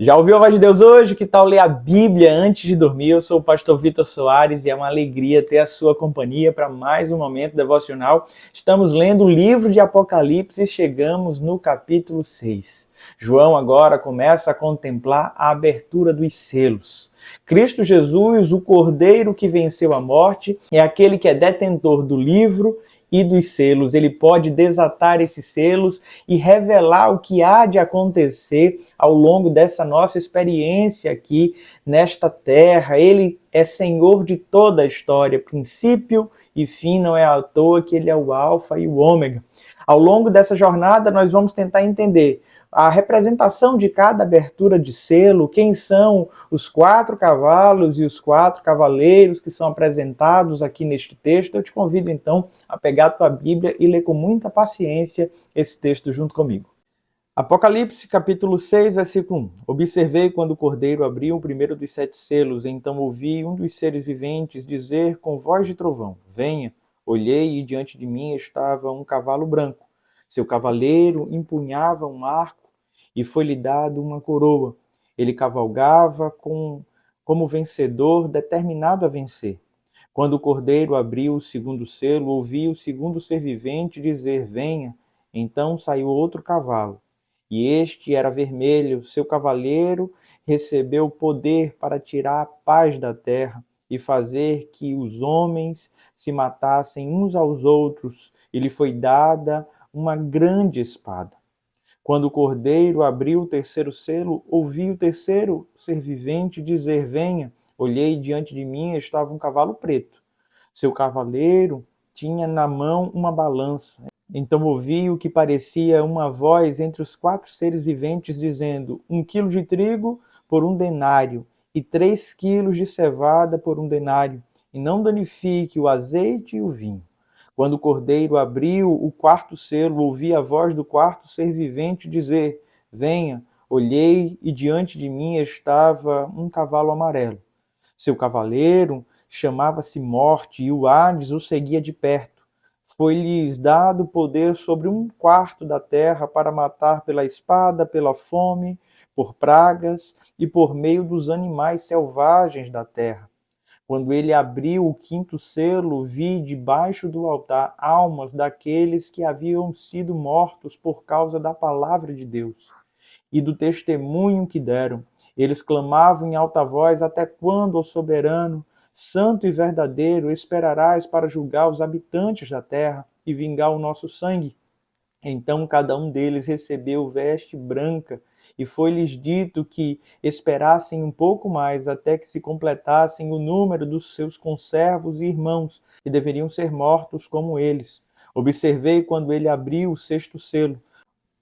Já ouviu a voz de Deus hoje? Que tal ler a Bíblia antes de dormir? Eu sou o pastor Vitor Soares e é uma alegria ter a sua companhia para mais um momento devocional. Estamos lendo o livro de Apocalipse e chegamos no capítulo 6. João agora começa a contemplar a abertura dos selos. Cristo Jesus, o Cordeiro que venceu a morte, é aquele que é detentor do livro e dos selos. Ele pode desatar esses selos e revelar o que há de acontecer ao longo dessa nossa experiência aqui nesta terra. Ele é Senhor de toda a história, princípio e fim, não é à toa que ele é o Alfa e o Ômega. Ao longo dessa jornada, nós vamos tentar entender a representação de cada abertura de selo, quem são os 4 cavalos e os 4 cavaleiros que são apresentados aqui neste texto. Eu te convido então a pegar a tua Bíblia e ler com muita paciência esse texto junto comigo. Apocalipse capítulo 6, versículo 1. Observei quando o Cordeiro abriu o primeiro dos 7 selos, então ouvi um dos seres viventes dizer com voz de trovão: venha. Olhei e diante de mim estava um cavalo branco. Seu cavaleiro empunhava um arco e foi-lhe dado uma coroa. Ele cavalgava como vencedor, determinado a vencer. Quando o Cordeiro abriu o segundo selo, ouvi o segundo ser vivente dizer: venha. Então saiu outro cavalo, e este era vermelho. Seu cavaleiro recebeu poder para tirar a paz da terra e fazer que os homens se matassem uns aos outros, e lhe foi dada uma grande espada. Quando o Cordeiro abriu o terceiro selo, ouvi o terceiro ser vivente dizer: venha. Olhei diante de mim estava um cavalo preto. Seu cavaleiro tinha na mão uma balança. Então ouvi o que parecia uma voz entre os 4 seres viventes dizendo: 1 quilo de trigo por 1 denário, e 3 quilos de cevada por 1 denário, e não danifique o azeite e o vinho. Quando o Cordeiro abriu o 4º selo, ouvi a voz do 4º ser vivente dizer: venha. Olhei e diante de mim estava um cavalo amarelo. Seu cavaleiro chamava-se Morte, e o Hades o seguia de perto. Foi-lhes dado poder sobre 1/4 da terra para matar pela espada, pela fome, por pragas e por meio dos animais selvagens da terra. Quando ele abriu o 5º selo, vi debaixo do altar almas daqueles que haviam sido mortos por causa da palavra de Deus e do testemunho que deram. Eles clamavam em alta voz: até quando, ó soberano, santo e verdadeiro, esperarás para julgar os habitantes da terra e vingar o nosso sangue? Então cada um deles recebeu veste branca, e foi-lhes dito que esperassem um pouco mais até que se completassem o número dos seus conservos e irmãos, que deveriam ser mortos como eles. Observei quando ele abriu o 6º selo.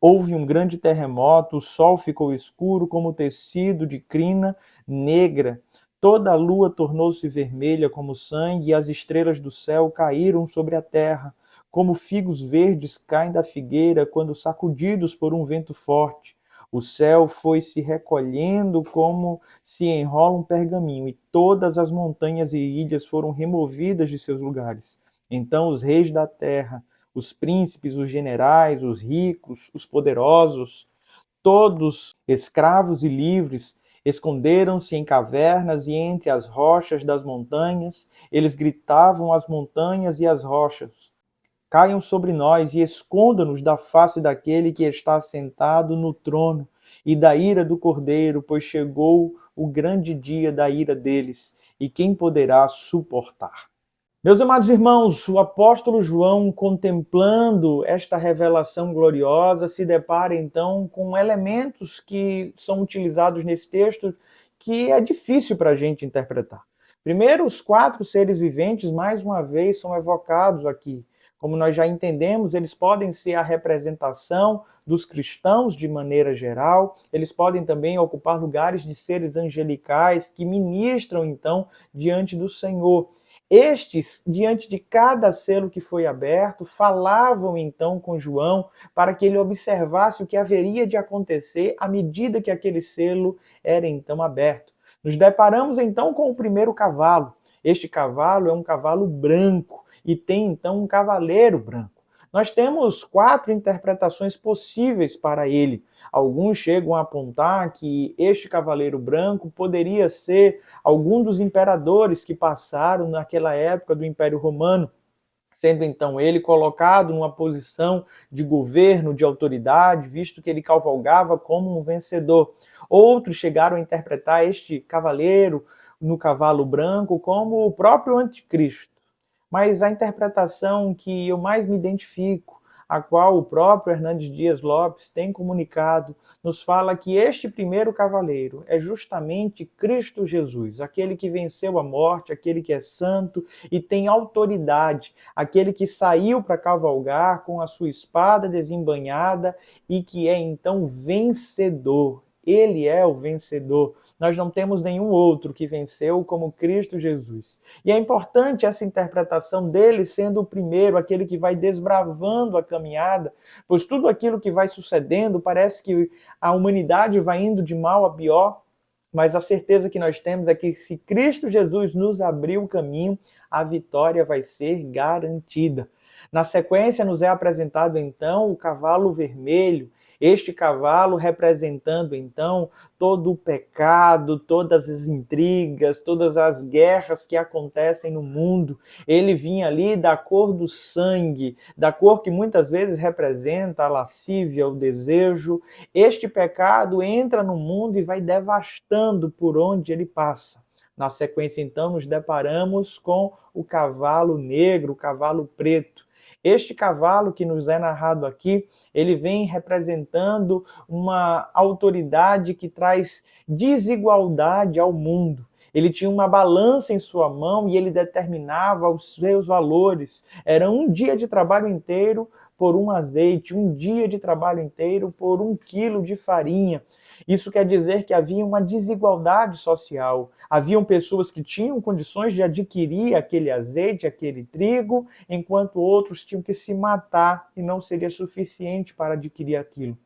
Houve um grande terremoto, o sol ficou escuro como tecido de crina negra. Toda a lua tornou-se vermelha como sangue, e as estrelas do céu caíram sobre a terra, como figos verdes caem da figueira quando sacudidos por um vento forte. O céu foi se recolhendo como se enrola um pergaminho, e todas as montanhas e ilhas foram removidas de seus lugares. Então os reis da terra, os príncipes, os generais, os ricos, os poderosos, todos escravos e livres, esconderam-se em cavernas e entre as rochas das montanhas. Eles gritavam às montanhas e às rochas: caiam sobre nós e esconda-nos da face daquele que está sentado no trono e da ira do Cordeiro, pois chegou o grande dia da ira deles, e quem poderá suportar? Meus amados irmãos, o apóstolo João, contemplando esta revelação gloriosa, se depara então com elementos que são utilizados nesse texto que é difícil para a gente interpretar. Primeiro, os 4 seres viventes, mais uma vez, são evocados aqui. Como nós já entendemos, eles podem ser a representação dos cristãos de maneira geral, eles podem também ocupar lugares de seres angelicais que ministram então diante do Senhor. Estes, diante de cada selo que foi aberto, falavam então com João para que ele observasse o que haveria de acontecer à medida que aquele selo era então aberto. Nos deparamos então com o primeiro cavalo. Este cavalo é um cavalo branco e tem então um cavaleiro branco. Nós temos 4 interpretações possíveis para ele. Alguns chegam a apontar que este cavaleiro branco poderia ser algum dos imperadores que passaram naquela época do Império Romano, sendo então ele colocado numa posição de governo, de autoridade, visto que ele cavalgava como um vencedor. Outros chegaram a interpretar este cavaleiro no cavalo branco como o próprio anticristo. Mas a interpretação que eu mais me identifico, a qual o próprio Hernandes Dias Lopes tem comunicado, nos fala que este primeiro cavaleiro é justamente Cristo Jesus, aquele que venceu a morte, aquele que é santo e tem autoridade, aquele que saiu para cavalgar com a sua espada desembainhada e que é então vencedor. Ele é o vencedor. Nós não temos nenhum outro que venceu como Cristo Jesus. E é importante essa interpretação dele sendo o primeiro, aquele que vai desbravando a caminhada, pois tudo aquilo que vai sucedendo parece que a humanidade vai indo de mal a pior, mas a certeza que nós temos é que se Cristo Jesus nos abrir o caminho, a vitória vai ser garantida. Na sequência nos é apresentado então o cavalo vermelho, este cavalo representando então todo o pecado, todas as intrigas, todas as guerras que acontecem no mundo. Ele vinha ali da cor do sangue, da cor que muitas vezes representa a lascívia, o desejo. Este pecado entra no mundo e vai devastando por onde ele passa. Na sequência, então, nos deparamos com o cavalo negro, o cavalo preto. Este cavalo que nos é narrado aqui, ele vem representando uma autoridade que traz desigualdade ao mundo. Ele tinha uma balança em sua mão e ele determinava os seus valores. Era um dia de trabalho inteiro por um azeite, um dia de trabalho inteiro por 1 quilo de farinha. Isso quer dizer que havia uma desigualdade social. Haviam pessoas que tinham condições de adquirir aquele azeite, aquele trigo, enquanto outros tinham que se matar e não seria suficiente para adquirir aquilo.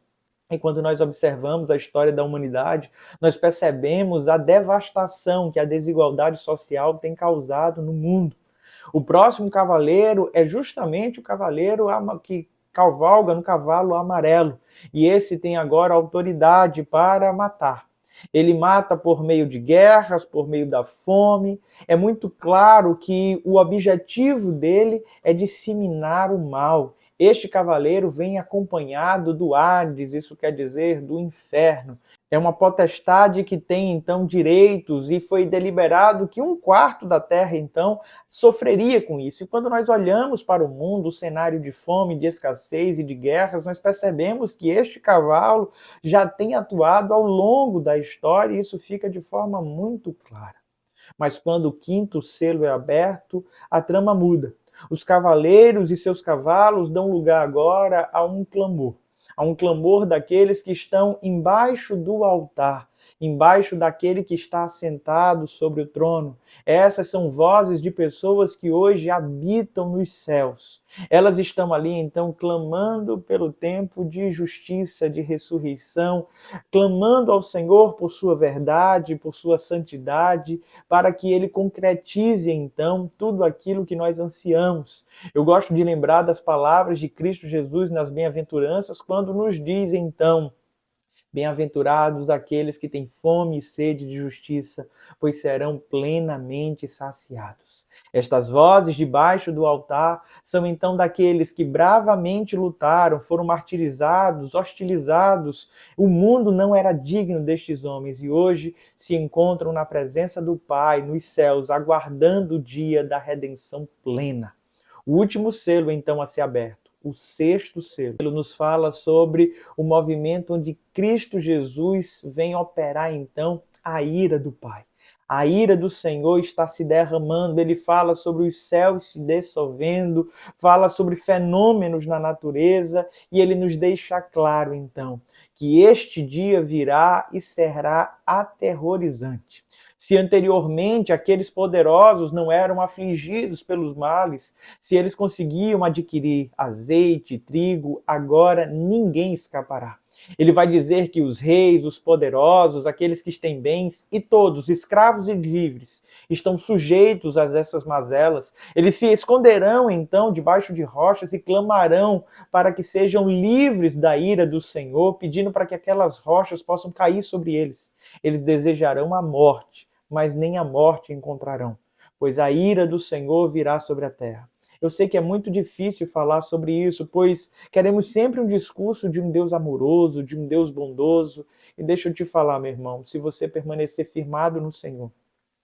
E quando nós observamos a história da humanidade, nós percebemos a devastação que a desigualdade social tem causado no mundo. O próximo cavaleiro é justamente o cavaleiro que cavalga no cavalo amarelo. E esse tem agora autoridade para matar. Ele mata por meio de guerras, por meio da fome. É muito claro que o objetivo dele é disseminar o mal. Este cavaleiro vem acompanhado do Hades, isso quer dizer do inferno. É uma potestade que tem, então, direitos e foi deliberado que 1/4 da terra, então, sofreria com isso. E quando nós olhamos para o mundo, o cenário de fome, de escassez e de guerras, nós percebemos que este cavalo já tem atuado ao longo da história e isso fica de forma muito clara. Mas quando o 5º selo é aberto, a trama muda. Os cavaleiros e seus cavalos dão lugar agora a um clamor daqueles que estão embaixo do altar, embaixo daquele que está assentado sobre o trono. Essas são vozes de pessoas que hoje habitam nos céus. Elas estão ali, então, clamando pelo tempo de justiça, de ressurreição, clamando ao Senhor por sua verdade, por sua santidade, para que Ele concretize, então, tudo aquilo que nós ansiamos. Eu gosto de lembrar das palavras de Cristo Jesus nas bem-aventuranças, quando nos diz, então, bem-aventurados aqueles que têm fome e sede de justiça, pois serão plenamente saciados. Estas vozes debaixo do altar são então daqueles que bravamente lutaram, foram martirizados, hostilizados. O mundo não era digno destes homens e hoje se encontram na presença do Pai, nos céus, aguardando o dia da redenção plena. O último selo, então, a ser aberto. O 6º selo. Ele nos fala sobre o movimento onde Cristo Jesus vem operar, então, a ira do Pai. A ira do Senhor está se derramando, ele fala sobre os céus se dissolvendo, fala sobre fenômenos na natureza, e ele nos deixa claro, então, que este dia virá e será aterrorizante. Se anteriormente aqueles poderosos não eram afligidos pelos males, se eles conseguiam adquirir azeite, trigo, agora ninguém escapará. Ele vai dizer que os reis, os poderosos, aqueles que têm bens e todos, escravos e livres, estão sujeitos a essas mazelas. Eles se esconderão então debaixo de rochas e clamarão para que sejam livres da ira do Senhor, pedindo para que aquelas rochas possam cair sobre eles. Eles desejarão a morte, mas nem a morte encontrarão, pois a ira do Senhor virá sobre a terra. Eu sei que é muito difícil falar sobre isso, pois queremos sempre um discurso de um Deus amoroso, de um Deus bondoso. E deixa eu te falar, meu irmão, se você permanecer firmado no Senhor,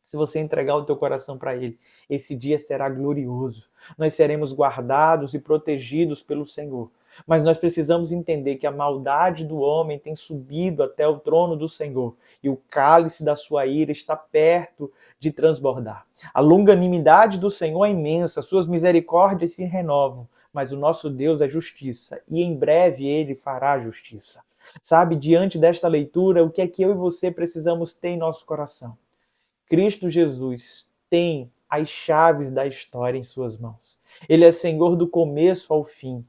se você entregar o teu coração para Ele, esse dia será glorioso. Nós seremos guardados e protegidos pelo Senhor. Mas nós precisamos entender que a maldade do homem tem subido até o trono do Senhor e o cálice da sua ira está perto de transbordar. A longanimidade do Senhor é imensa, suas misericórdias se renovam, mas o nosso Deus é justiça e em breve Ele fará justiça. Sabe, diante desta leitura, o que é que eu e você precisamos ter em nosso coração? Cristo Jesus tem as chaves da história em suas mãos. Ele é Senhor do começo ao fim.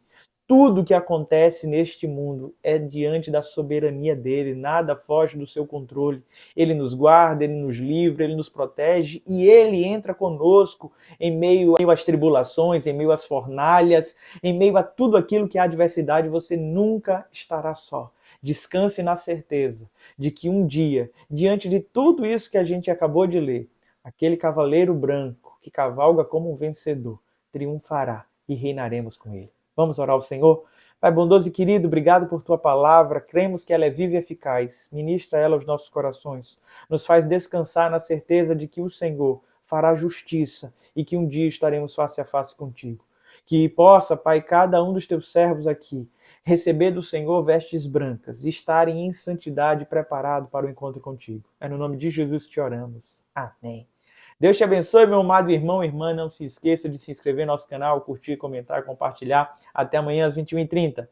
Tudo que acontece neste mundo é diante da soberania dele, nada foge do seu controle. Ele nos guarda, ele nos livra, ele nos protege e ele entra conosco em meio às tribulações, em meio às fornalhas, em meio a tudo aquilo que é adversidade, você nunca estará só. Descanse na certeza de que um dia, diante de tudo isso que a gente acabou de ler, aquele cavaleiro branco que cavalga como um vencedor triunfará e reinaremos com ele. Vamos orar ao Senhor? Pai bondoso e querido, obrigado por tua palavra. Cremos que ela é viva e eficaz. Ministra ela aos nossos corações. Nos faz descansar na certeza de que o Senhor fará justiça e que um dia estaremos face a face contigo. Que possa, Pai, cada um dos teus servos aqui receber do Senhor vestes brancas e estarem em santidade preparado para o encontro contigo. É no nome de Jesus que te oramos. Amém. Deus te abençoe, meu amado irmão e irmã. Não se esqueça de se inscrever no nosso canal, curtir, comentar, compartilhar. Até amanhã às 21h30.